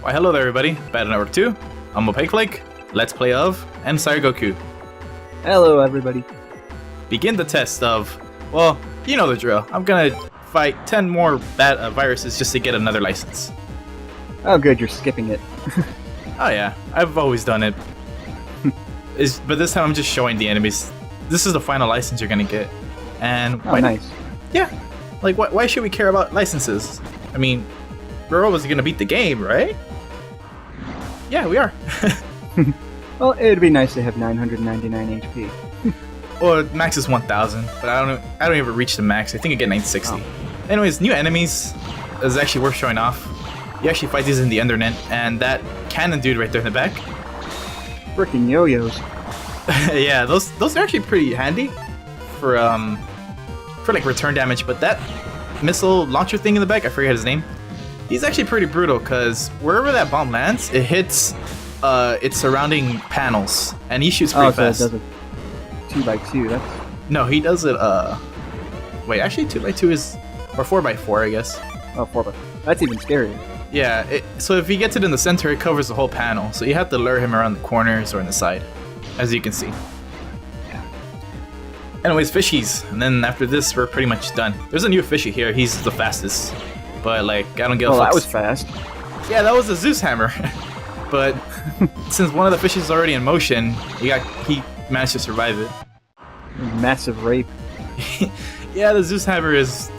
Why, hello there, everybody. Battle Network 2. I'm Opaque Flake. Let's play of and Sire Goku. Hello, everybody. Begin the test of, well, you know the drill. I'm gonna fight 10 more viruses just to get another license. Oh, good, you're skipping it. Oh yeah, I've always done it. But this time I'm just showing the enemies. This is the final license you're gonna get. And oh, nice. Yeah. Like, why should we care about licenses? I mean, we're always gonna beat the game, right? Yeah, we are. Well, it'd be nice to have 999 HP. Well, max is 1000, but I don't even reach the max. I think I get 960. Oh. Anyways, new enemies is actually worth showing off. You actually fight these in the Undernet, and that cannon dude right there in the back. Frickin' yo-yos. Yeah, those are actually pretty handy for like return damage. But that missile launcher thing in the back, I forget his name. He's actually pretty brutal because wherever that bomb lands, it hits its surrounding panels, and he shoots pretty fast. So it does it 2x2. That's no, he does it. Wait, actually 2x2 is or 4x4, I guess. Oh, 4x. That's even scarier. Yeah. So if he gets it in the center, it covers the whole panel. So you have to lure him around the corners or in the side, as you can see. Yeah. Anyways, fishies, and then after this, we're pretty much done. There's a new fishy here. He's the fastest. But like, I don't give a fuck. Oh, that was fast. Yeah, that was a Zeus hammer. But since one of the fishes is already in motion, he managed to survive it. Massive rape. Yeah, the Zeus hammer is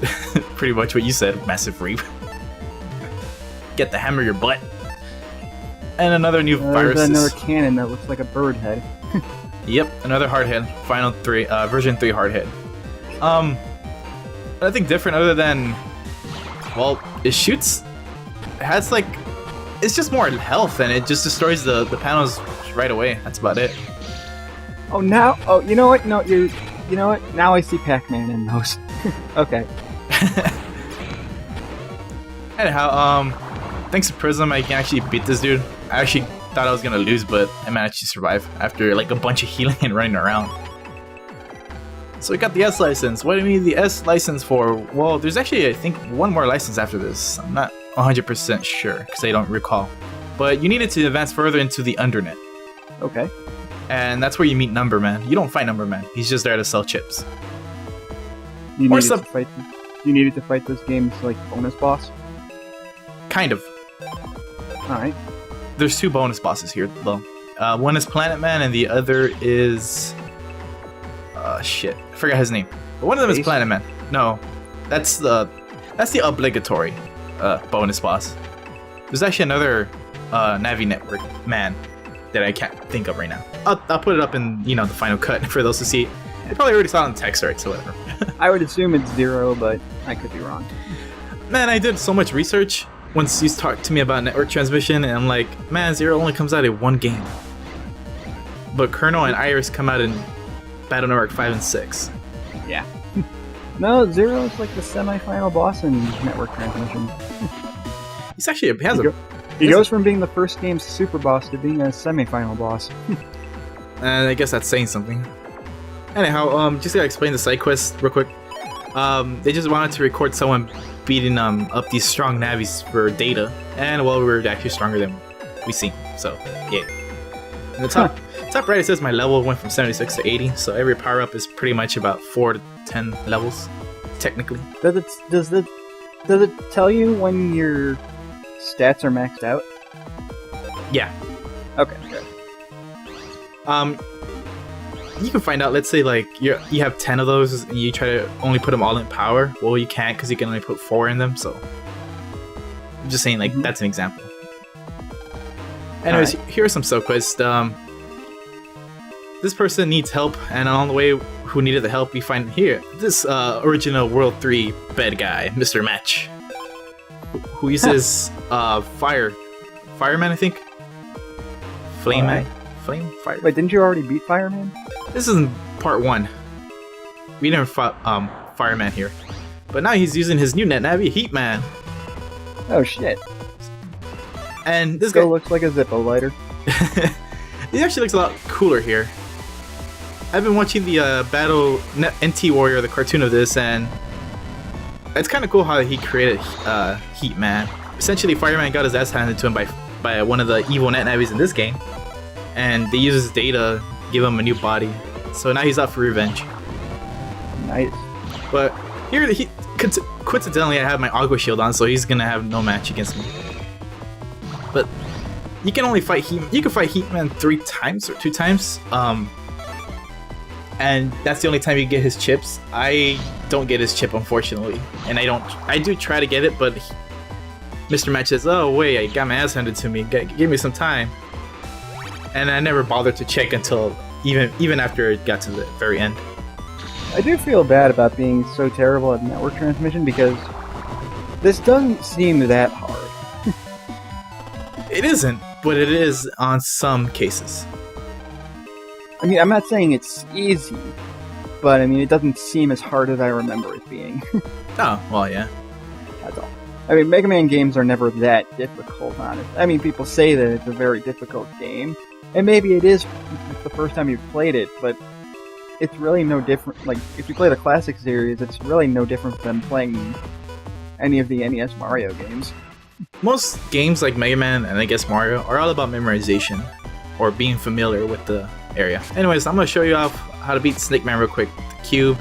pretty much what you said. Massive rape. Get the hammer your butt. And another new virus. There's another cannon that looks like a bird head. Yep, another hardhead. Final 3, version 3 hardhead. Nothing different other than, well, it shoots. It has like, it's just more health, and it just destroys the panels right away. That's about it. Oh, now, oh, you know what? No, you know what? Now I see Pac-Man in those. Okay. Anyhow, thanks to Prism, I can actually beat this dude. I actually thought I was gonna lose, but I managed to survive after like a bunch of healing and running around. So we got the S license. What do we need the S license for? Well, there's actually, I think, one more license after this. I'm not 100% sure because I don't recall. But you need it to advance further into the Undernet. Okay. And that's where you meet Number Man. You don't fight Number Man. He's just there to sell chips. You needed to fight this game's like bonus boss? Kind of. Alright. There's 2 bonus bosses here, though. One is Planet Man, and the other is... shit. I forgot his name. But one of them is Planet Man. No. That's the obligatory bonus boss. There's actually another Navi Network man that I can't think of right now. I'll put it up in, the final cut for those to see. You probably already saw it in text, right? So whatever. I would assume it's 0, but I could be wrong. Man, I did so much research once you talked to me about network transmission, and I'm like, man, 0 only comes out in one game. But Colonel and Iris come out in Battle Network 5 and 6. Yeah. No, 0 is like the semi-final boss in network transmission. He's actually He goes from being the first game's super boss to being a semi-final boss. And I guess that's saying something. Anyhow, just gotta explain the side quest real quick. They just wanted to record someone beating up these strong Navis for data, and well, we were actually stronger than we seem. So, yeah. In the top right, it says my level went from 76 to 80. So every power up is pretty much about 4 to 10 levels, technically. Does it tell you when your stats are maxed out? Yeah. Okay, good. You can find out, let's say like you have 10 of those and you try to only put them all in power. Well, you can't because you can only put 4 in them, so I'm just saying, like, that's an example. Anyways, Here are some sub-quests. This person needs help, and on the way who needed the help, we find here this original World 3 bed guy, Mr. Match, who uses Fireman, I think? Fire. Wait, didn't you already beat Fireman? This is in part 1. We never fought Fireman here. But now he's using his new net Navi, Heatman. Oh shit. And this guy guy looks like a Zippo lighter. He actually looks a lot cooler here. I've been watching the Battle NT Warrior, the cartoon of this, and it's kind of cool how he created Heatman. Essentially, Fireman got his ass handed to him by by one of the evil net navies in this game, and they use his data, give him a new body. So now he's out for revenge. Nice. But here, coincidentally, I have my Aqua Shield on, so he's gonna have no match against me. But you can only fight You can fight Heatman 3 times or 2 times. And that's the only time you get his chips. I don't get his chip, unfortunately, and I do try to get it, but Mr. Match says, "Oh wait, I got my ass handed to me. Give me some time." And I never bothered to check until even after it got to the very end. I do feel bad about being so terrible at network transmission because this doesn't seem that hard. It isn't, but it is on some cases. I mean, I'm not saying it's easy, but I mean, it doesn't seem as hard as I remember it being. Oh, well, yeah. That's all. I mean, Mega Man games are never that difficult, honestly. I mean, people say that it's a very difficult game, and maybe it is the first time you've played it, but it's really no different. Like, if you play the classic series, it's really no different than playing any of the NES Mario games. Most games like Mega Man and I guess Mario are all about memorization or being familiar with the area. Anyways, I'm gonna show you off how to beat Snake Man real quick. The cube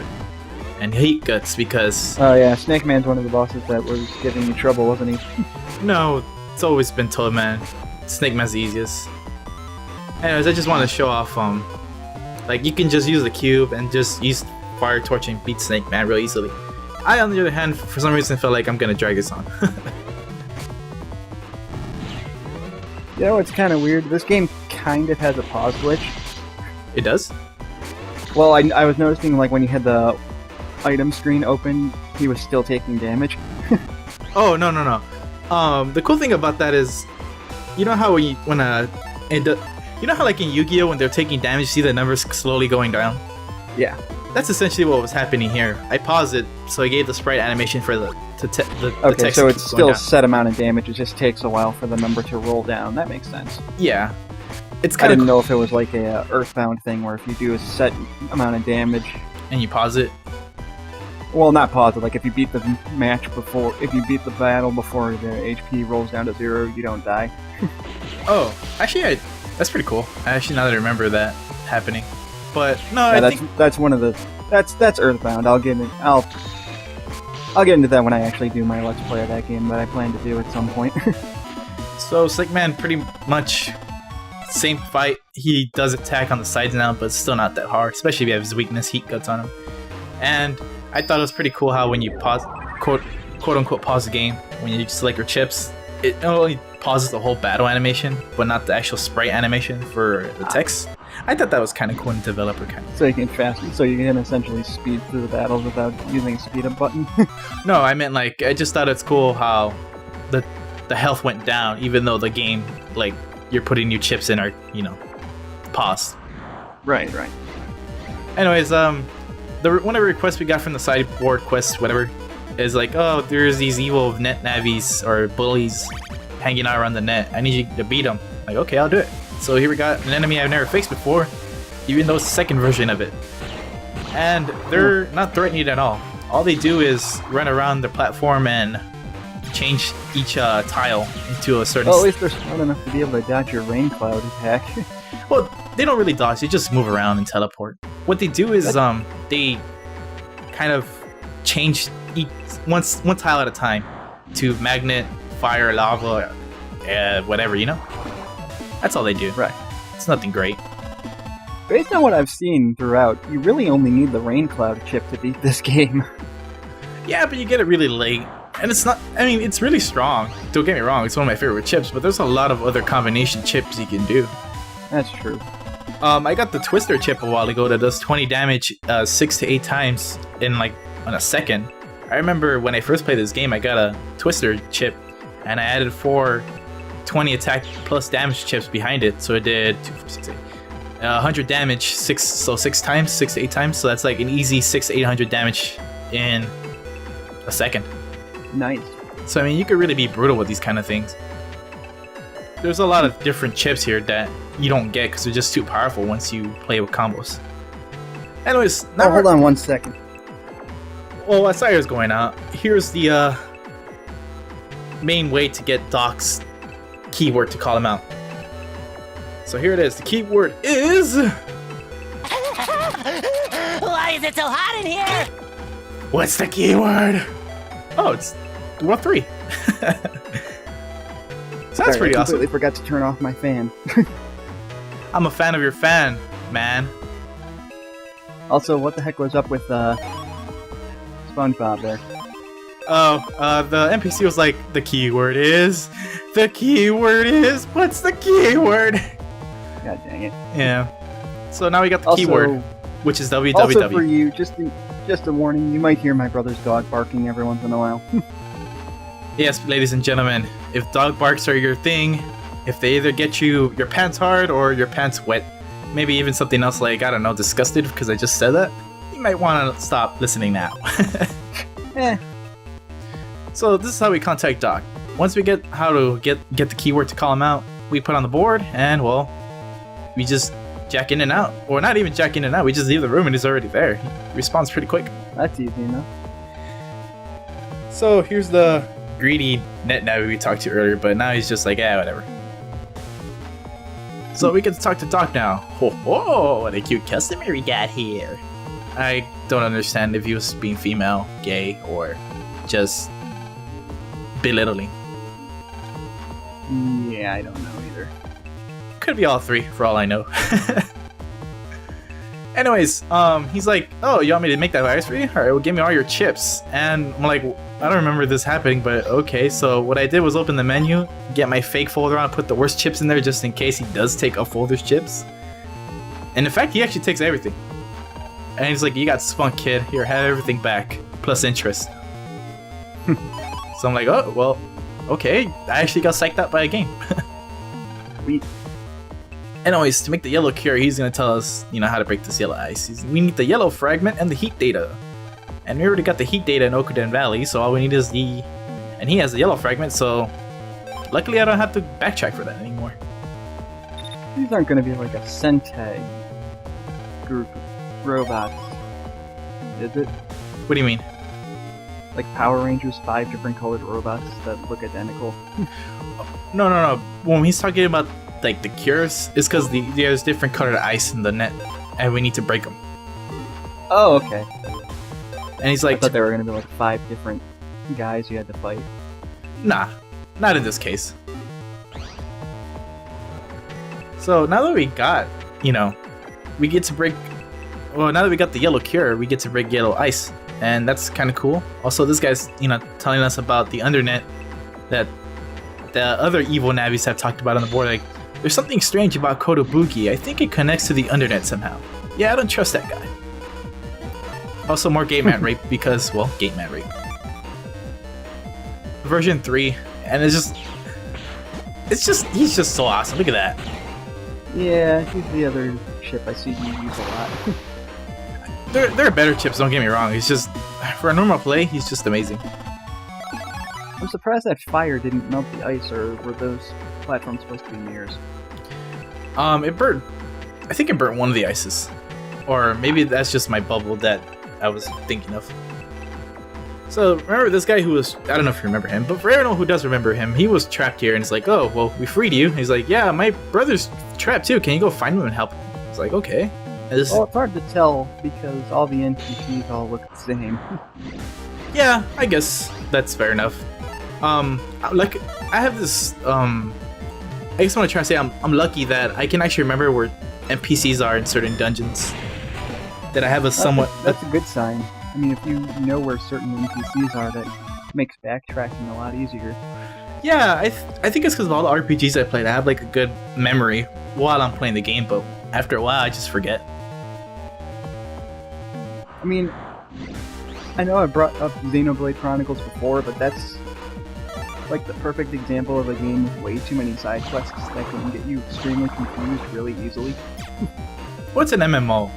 and Heat Guts because... Oh yeah, Snake Man's one of the bosses that was giving you trouble, wasn't he? No, it's always been told, man. Snake Man's the easiest. Anyways, I just want to show off, like, you can just use the cube and just use Fire Torch and beat Snake Man real easily. I, on the other hand, for some reason felt like I'm gonna drag this on. You know, it's kind of weird. This game kind of has a pause glitch. It does? Well, I was noticing, like, when you had the item screen open, he was still taking damage. Oh, no. The cool thing about that is, you know how you know how, like, in Yu-Gi-Oh! When they're taking damage, you see the numbers slowly going down? Yeah. That's essentially what was happening here. I paused it, so I gave the sprite animation for the text. Okay, so it's still a down. set amount of damage, it just takes a while for the number to roll down. That makes sense. Yeah. It's I kind of didn't know if it was like a Earthbound thing where if you do a set amount of damage... And you pause it? Well, not pause it, like if you beat the if you beat the battle before the HP rolls down to 0, you don't die. Oh, actually, that's pretty cool. Actually, now that I remember that happening. But, no, Yeah, I think... that's one of the... That's Earthbound. I'll get into that when I actually do my Let's Play of that game that I plan to do at some point. So, Snake Man pretty much... Same fight, he does attack on the sides now, but it's still not that hard, especially if you have his weakness, Heat Guts on him. And I thought it was pretty cool how when you pause, quote unquote pause the game, when you select your chips, it not only pauses the whole battle animation, but not the actual sprite animation for the text. I thought that was kind of cool in developer kind of. So you can essentially speed through the battles without using a speed up button. No, I meant like, I just thought it's cool how the health went down, even though the game, like, you're putting new chips in are, you know, paused. Right. Anyways, one of the requests we got from the sideboard quest, whatever, is like, oh, there's these evil net navies or bullies hanging out around the net. I need you to beat them. Like, okay, I'll do it. So here we got an enemy I've never faced before, even though it's the second version of it. And they're not threatening at all. All they do is run around the platform and change each tile into a certain... Well, at least they're smart enough to be able to dodge your rain cloud attack. Well, they don't really dodge, they just move around and teleport. What they do is they kind of change one tile at a time to magnet, fire, lava, whatever, you know? That's all they do. Right. It's nothing great. Based on what I've seen throughout, you really only need the rain cloud chip to beat this game. Yeah, but you get it really late. And it's not, I mean, it's really strong. Don't get me wrong, it's one of my favorite chips, but there's a lot of other combination chips you can do. That's true. I got the Twister chip a while ago that does 20 damage 6 to 8 times in a second. I remember when I first played this game, I got a Twister chip and I added 4 20 attack plus damage chips behind it, so it did 2, 4, 6, 8, 100 damage 6 times, 6 to 8 times, so that's like an easy 600 to 800 damage in a second. Nice. So I mean, you could really be brutal with these kind of things. There's a lot of different chips here that you don't get because they're just too powerful once you play with combos. Anyways, now hold on 1 second. Well, as Sire's going out, here's the main way to get Doc's keyword to call him out. So here it is. The keyword is... Why is it so hot in here? What's the keyword? Oh, it's World 3. Sounds pretty I awesome. completely forgot to turn off my fan. I'm a fan of your fan, man. Also, what the heck was up with SpongeBob there? Oh, the NPC was like, the keyword is... What's the keyword? God dang it. Yeah. So now we got the Also, keyword, which is www. Also for you, just a warning, you might hear my brother's dog barking every once in a while. Yes, ladies and gentlemen, if dog barks are your thing, if they either get you your pants hard or your pants wet, maybe even something else like, I don't know, disgusted because I just said that, you might want to stop listening now. So this is how we contact Doc. Once we get how to get the keyword to call him out, we put on the board and, well, we just jack in and out. Or not even jack in and out, we just leave the room and he's already there. He responds pretty quick. That's easy enough. So here's the greedy net navvy we talked to earlier, but now he's just like, whatever. So we get to talk to Doc now. Oh, what a cute customer we got here. I don't understand if he was being female, gay, or just belittling. Yeah, I don't know either. Could be all three, for all I know. Anyways, he's like, oh, you want me to make that ice for you? Alright, well, give me all your chips. And I'm like, I don't remember this happening, but okay. So what I did was open the menu, get my fake folder on, put the worst chips in there just in case he does take a folder's chips. And in fact, he actually takes everything. And he's like, you got spunk, kid. Here, have everything back, plus interest. So I'm like, oh, well, okay. I actually got psyched out by a game. Sweet. Anyways, to make the yellow cure, he's going to tell us, how to break this yellow ice. We need the yellow fragment and the heat data. And we already got the heat data in Okuden Valley, so all we need is the... And he has the yellow fragment, so... Luckily, I don't have to backtrack for that anymore. These aren't going to be like a Sentai group of robots, is it? What do you mean? Like Power Rangers, 5 different colored robots that look identical. No. When he's talking about like the cures, it's because there's different colored ice in the net, and we need to break them. Oh, okay. And he's like, I thought there were going to be like 5 different guys you had to fight. Nah, not in this case. So now that we got, we get to break... Well, now that we got the yellow cure, we get to break yellow ice. And that's kind of cool. Also, this guy's, telling us about the undernet that the other evil navies have talked about on the board. Like, there's something strange about Kotobuki. I think it connects to the undernet somehow. Yeah, I don't trust that guy. Also, more Gate Man rape because, well, Gate Man rape. Version 3, and he's just so awesome. Look at that. Yeah, he's the other ship I see you use a lot. There are better chips, don't get me wrong. He's just, for a normal play, he's just amazing. I'm surprised that fire didn't melt the ice, or were those platforms supposed to be mirrors? It burnt. I think it burnt one of the ices. Or maybe that's just my bubble that I was thinking of. So, remember this guy who was, I don't know if you remember him, but for everyone who does remember him, he was trapped here, and it's like, oh, well, we freed you. He's like, yeah, my brother's trapped too. Can you go find him and help him? It's like, okay. Well, it's hard to tell because all the NPCs all look the same. Yeah, I guess that's fair enough. Like, I have this, I guess what I'm trying to say, I'm lucky that I can actually remember where NPCs are in certain dungeons. That I have a somewhat... That's a good sign. I mean, if you know where certain NPCs are, that makes backtracking a lot easier. Yeah, I think it's because of all the RPGs I played. I have, like, a good memory while I'm playing the game, but after a while, I just forget. I mean, I know I brought up Xenoblade Chronicles before, but that's like the perfect example of a game with way too many side quests that can get you extremely confused really easily. What's an MMO?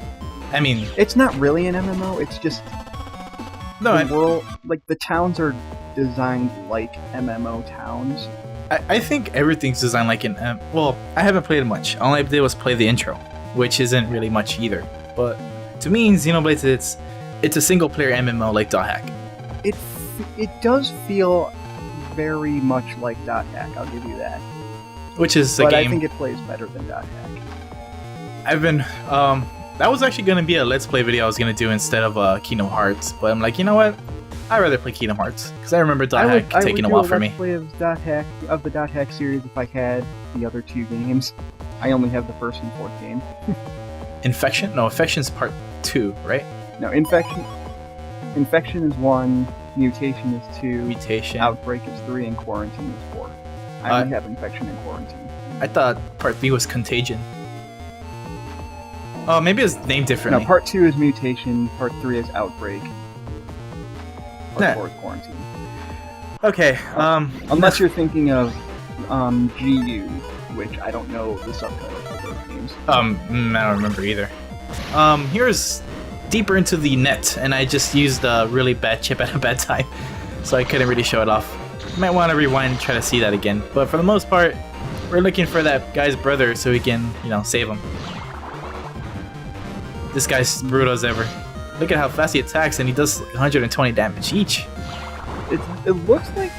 I mean... It's not really an MMO, it's just... No, the world, like, the towns are designed like MMO towns. I think everything's designed like an... well, I haven't played it much. All I did was play the intro, which isn't really much either. But to me, Xenoblade, it's a single-player MMO like .hack. It does feel very much like .hack, I'll give you that. which is a but game. I think it plays better than .hack. I've been that was actually gonna be a Let's Play video I was gonna do instead of Kingdom Hearts, but I'm like, you know what? I'd rather play Kingdom Hearts because I remember .hack taking a while for me. I would do a Let's Play of the .hack series if I had the other 2 games. I only have the first and 4th game. Infection? No, Infection's part 2, right? No, Infection is 1, Mutation is 2, Mutation. Outbreak is 3, and Quarantine is 4. I only have Infection and Quarantine. I thought part 3 was Contagion. Oh, maybe it's named differently. No, part 2 is Mutation, part 3 is Outbreak, part 4 is Quarantine. Okay, unless you're thinking of GU, which I don't know the subtitles for those games. I don't remember either. Here's deeper into the net, and I just used a really bad chip at a bad time, so I couldn't really show it off. Might want to rewind and try to see that again, but for the most part, we're looking for that guy's brother so we can, save him. This guy's brutal as ever. Look at how fast he attacks, and he does 120 damage each. It looks like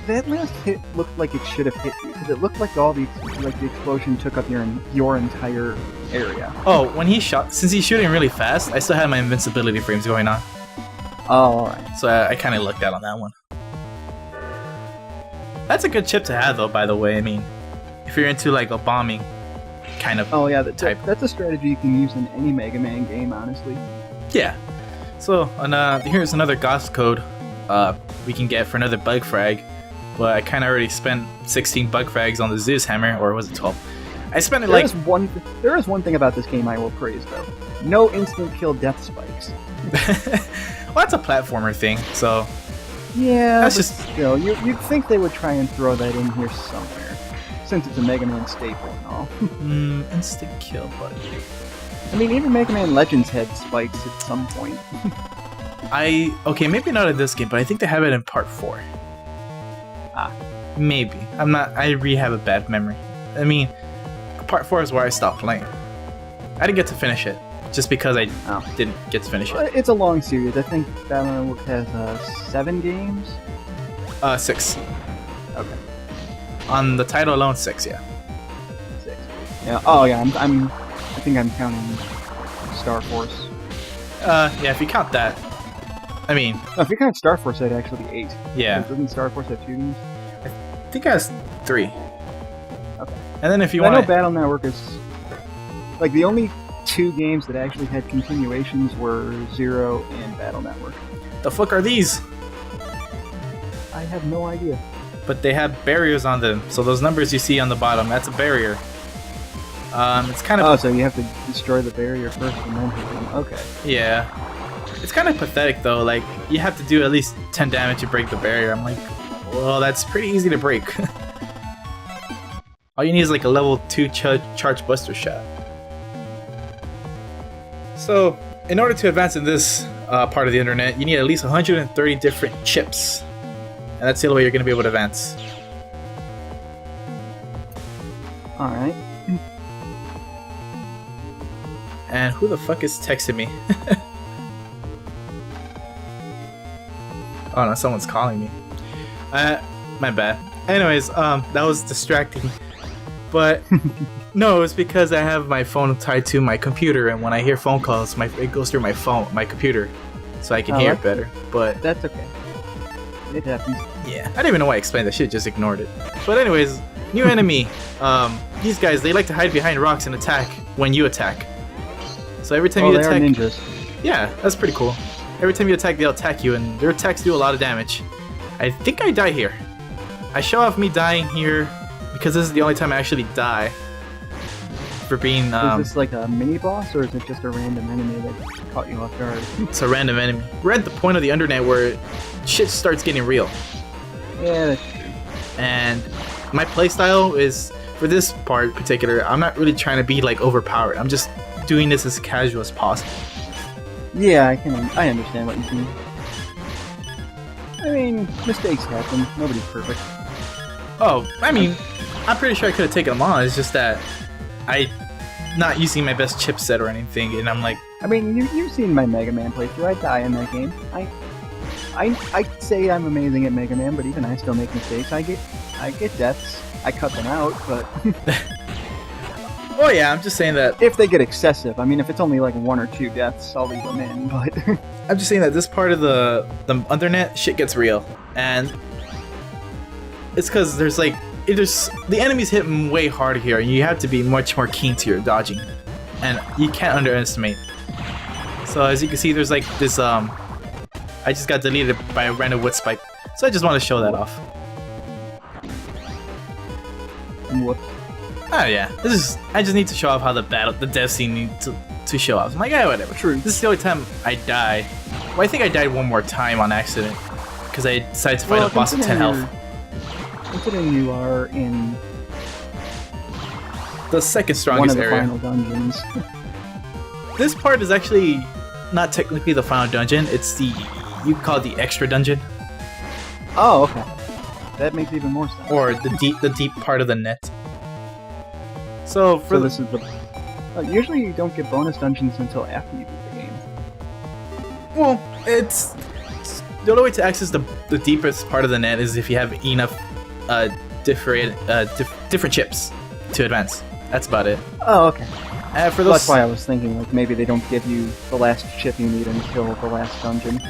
that last hit looked like it should have hit you, because it looked like the explosion took up your entire area. Oh, when he shot, since he's shooting really fast, I still had my invincibility frames going on. Oh, alright. So I kind of lucked out on that one. That's a good chip to have, though, by the way. I mean, if you're into like a bombing kind of type. That's a strategy you can use in any Mega Man game, honestly. Yeah. So, here's another Gauss code we can get for another bug frag. But I kind of already spent 16 bug frags on the Zeus hammer, or was it 12? I spent it There is one thing about this game I will praise, though. No instant kill death spikes. Well, that's a platformer thing, so... Yeah, that's just... Still, you'd think they would try and throw that in here somewhere, since it's a Mega Man staple and all. Instant kill, buddy. I mean, even Mega Man Legends had spikes at some point. Okay, maybe not in this game, but I think they have it in part 4. Maybe. I really have a bad memory. I mean, part 4 is where I stopped playing. I didn't get to finish it, just because I didn't get to finish it. It's a long series. I think Batman has 7 games? 6. Okay. On the title alone, 6, yeah. 6. Yeah. Oh, yeah. I think I'm counting Star Force. Yeah. If you count that, I mean. No, if you count Star Force, that'd actually be 8. Yeah. Doesn't Star Force have 2 games? I think it has 3. Okay. And then if you want, want, I know Battle Network is like the only 2 games that actually had continuations were Zero and Battle Network. The fuck are these? I have no idea. But they have barriers on them, so those numbers you see on the bottom, that's a barrier. It's kind of... Oh, so you have to destroy the barrier first and then hit them. Okay. Yeah. It's kind of pathetic, though. Like, you have to do at least 10 damage to break the barrier. I'm like, well, that's pretty easy to break. All you need is like a level 2 charge buster shot. So, in order to advance in this part of the internet, you need at least 130 different chips. And that's the only way you're going to be able to advance. Alright. And who the fuck is texting me? Oh no, someone's calling me. My bad. Anyways, that was distracting. But no, it's because I have my phone tied to my computer, and when I hear phone calls, it goes through my computer, so I can hear it better. But that's okay. It happens. Yeah, I didn't even know why I explained that shit. Just ignored it. But anyways, new enemy. These guys, they like to hide behind rocks and attack when you attack. So every time you attack, they are ninjas. Yeah, that's pretty cool. Every time you attack, they'll attack you, and their attacks do a lot of damage. I think I die here. I show off me dying here because this is the only time I actually die. For being. Is this like a mini boss, or is it just a random enemy that caught you off guard? It's a random enemy. We're at the point of the internet where shit starts getting real. Yeah, that's true. And my playstyle is, for this part in particular, I'm not really trying to be like overpowered. I'm just doing this as casual as possible. Yeah, I understand what you mean. I mean, mistakes happen. Nobody's perfect. Oh, I mean, I'm pretty sure I could have taken them on. It's just that I'm not using my best chipset or anything, and I'm like... I mean, you've seen my Mega Man playthrough. I die in that game. I say I'm amazing at Mega Man, but even I still make mistakes. I get deaths. I cut them out, but Oh yeah, I'm just saying that. if they get excessive, I mean, if it's only like 1 or 2 deaths, I'll leave them in. But I'm just saying that this part of the internet shit gets real, and it's because there's like the enemies hit way harder here, and you have to be much more keen to your dodging, and you can't underestimate. So as you can see, there's like this I just got deleted by a random wood spike, so I just want to show that off. whoops. Oh yeah, I just need to show off how the death scene needs to show off. I'm like, yeah, whatever. True. This is the only time I die. Well, I think I died one more time on accident because I decided to fight a boss with 10 health. Considering you are in The second one of strongest the area. final dungeons. This part is actually not technically the final dungeon. It's you call it the extra dungeon, Oh, okay. That makes even more sense. or the deep part of the net. So for So this is the. Usually you don't get bonus dungeons until after you beat the game. well, it's the only way to access the deepest part of the net is if you have enough different chips to advance. That's about it. Oh, okay. For those, That's why I was thinking, like, maybe they don't give you the last chip you need until the last dungeon.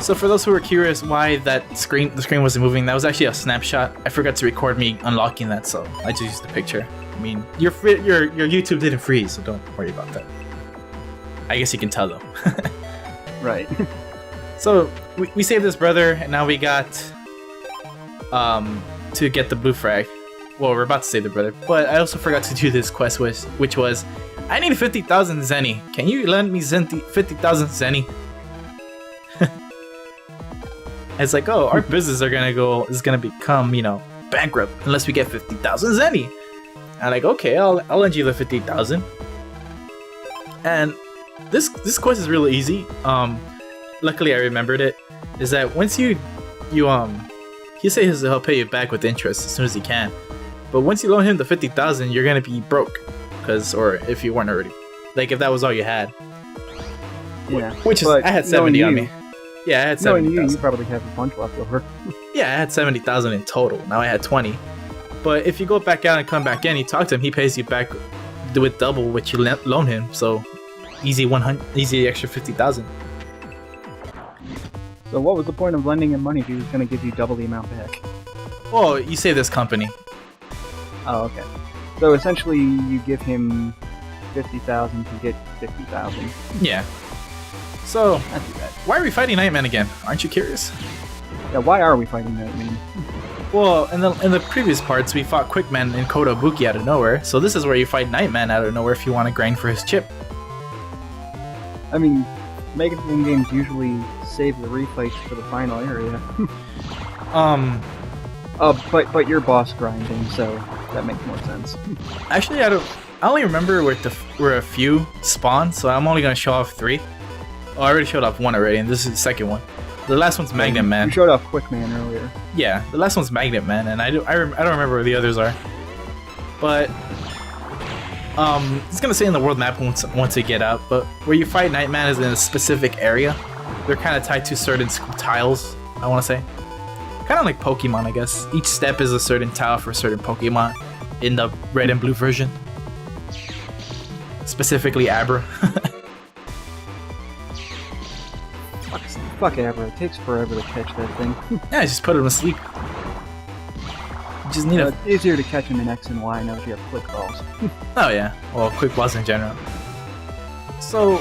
So for those who were curious why the screen wasn't moving, that was actually a snapshot. I forgot to record me unlocking that, so I just used the picture. I mean, your YouTube didn't freeze, so don't worry about that. I guess you can tell though. Right. So we saved this brother, and now we got to get the blue frag. Well, we're about to save the brother, but I also forgot to do this quest, which was I need 50,000 zenny. Can you lend me 50,000 zenny? It's like, oh, our business is gonna become, bankrupt unless we get 50,000 zenny. I'm like, okay, I'll lend you the 50,000. And this quest is really easy. Luckily I remembered it. Is that once he says he'll pay you back with interest as soon as he can. But once you loan him the 50,000, you're gonna be broke, or if you weren't already, like if that was all you had. Yeah. Which is, I had 70 on me. Yeah, I had Knowing 70,000. you probably have a bunch left over. Yeah, I had 70,000 in total. Now I had 20. But if you go back out and come back in, you talk to him, he pays you back with double what you loan him. So easy extra 50,000. So what was the point of lending him money if he was going to give you double the amount back? Well, you save this company. Oh, okay. So essentially, you give him 50,000 to get 50,000. Yeah. So Not too bad. why are we fighting Nightman again? Aren't you curious? Yeah, why are we fighting Nightman? Well, in the previous parts, we fought Quickman and Kotobuki out of nowhere. So this is where you fight Nightman out of nowhere if you want to grind for his chip. I mean, Mega Man games usually save the refights for the final area. But you're boss grinding, so that makes more sense. Actually, I only remember where a few spawn, so I'm only gonna show off 3. Oh, I already showed off 1 already, and this is the second one. The last one's Magnet Man. You showed off Quick Man earlier. Yeah, the last one's Magnet Man, and I don't remember where the others are. But it's gonna say in the world map once you get out. But where you fight Nightman is in a specific area. They're kind of tied to certain tiles, I want to say. Kind of like Pokemon, I guess. Each step is a certain tile for a certain Pokemon in the red and blue version. Specifically Abra. Fuck Abra, it takes forever to catch that thing. Yeah, just put him to sleep. You just need It's easier to catch him in X and Y now that you have quick balls. Oh yeah, well, quick balls in general. So,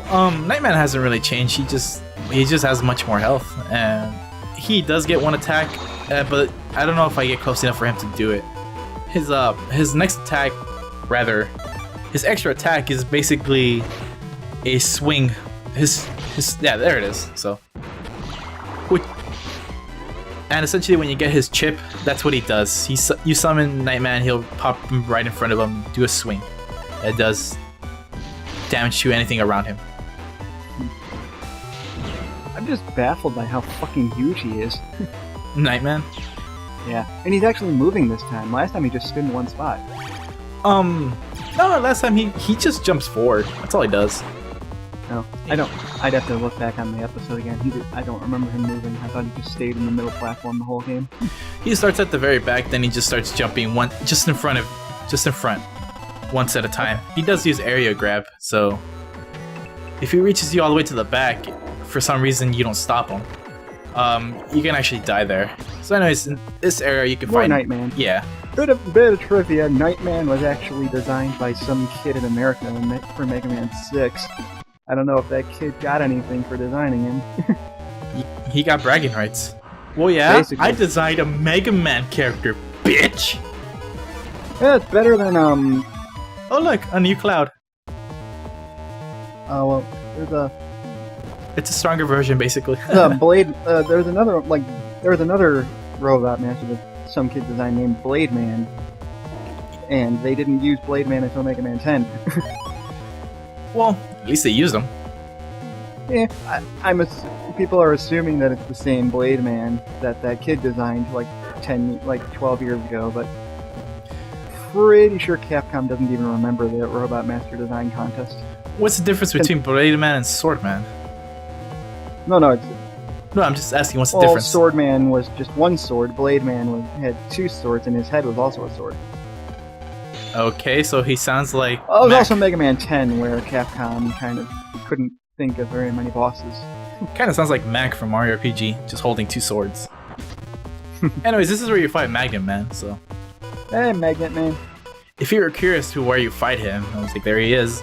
Nightman hasn't really changed. He just has much more health, and he does get 1 attack, but I don't know if I get close enough for him to do it. His next attack, rather, his extra attack is basically a swing. Yeah, there it is. So, and essentially, when you get his chip, that's what he does. You summon Nightman, he'll pop right in front of him, do a swing. It does damage to anything around him. I'm just baffled by how fucking huge he is. Nightman? Yeah, and he's actually moving this time. Last time he just stood in one spot. No, last time he just jumps forward. That's all he does. No, I don't. I'd have to look back on the episode again. I don't remember him moving. I thought he just stayed in the middle platform the whole game. He starts at the very back, then he just starts jumping just in front, once at a time. He does use area grab, so if he reaches you all the way to the back, for some reason you don't stop him, you can actually die there. So anyways, in this area you can find Nightman. Yeah. Bit of trivia: Nightman was actually designed by some kid in America for Mega Man 6. I don't know if that kid got anything for designing him. He got bragging rights. Well, yeah, Basically. I designed a Mega Man character, bitch! Yeah, it's better than Oh look, a new cloud. well, It's a stronger version, basically. Blade. There's another robot master that some kid designed named Blade Man, and they didn't use Blade Man until Mega Man 10. Well, at least they used them. Yeah, people are assuming that it's the same Blade Man that kid designed like 12 years ago, but pretty sure Capcom doesn't even remember the Robot Master Design Contest. What's the difference between Blade Man and Sword Man? No, No, I'm just asking, what's the well, difference? Sword Man was just one sword. Blade Man had two swords, and his head was also a sword. Okay, so he sounds like Oh, it was Mac. also Mega Man 10, where Capcom kind of couldn't think of very many bosses. Kind of sounds like Mac from Mario RPG, just holding two swords. Anyways, this is where you fight Magnet Man, so Hey, Magnet Man. if you were curious to where you fight him, I was like, there he is.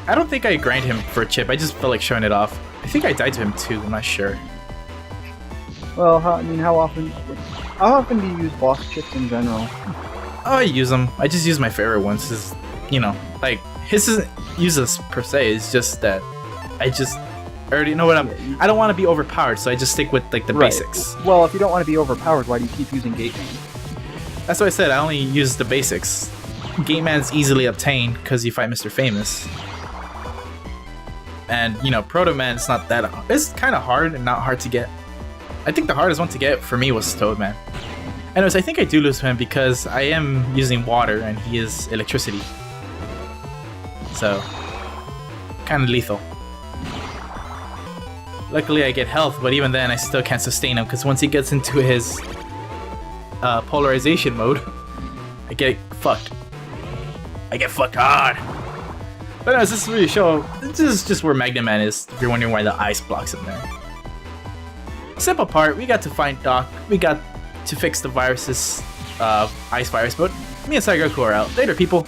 I don't think I grind him for a chip, I just felt like showing it off. I think I died to him too, I'm not sure. Well, how often do you use boss chips in general? Oh, I use them. I just use my favorite ones. Is like his isn't useless per se. It's just that I just already know what I don't want to be overpowered, so I just stick with like the Right. basics. Well, if you don't want to be overpowered, why do you keep using Gate Man? That's what I said. I only use the basics. Game Man's easily obtained because you fight Mr. Famous, and Proto Man. It's not that. It's kind of hard and not hard to get. I think the hardest one to get for me was Toad Man. Anyways, I think I do lose to him because I am using water and he is electricity. So, kind of lethal. Luckily I get health, but even then I still can't sustain him because once he gets into his polarization mode, I get fucked. I get fucked hard. But anyways, this is just where Magnet Man is, if you're wondering why the ice blocks him there. Simple part, we got to find Doc, we got to fix the virus's ice virus, but me and Saigoku are out. Later, people.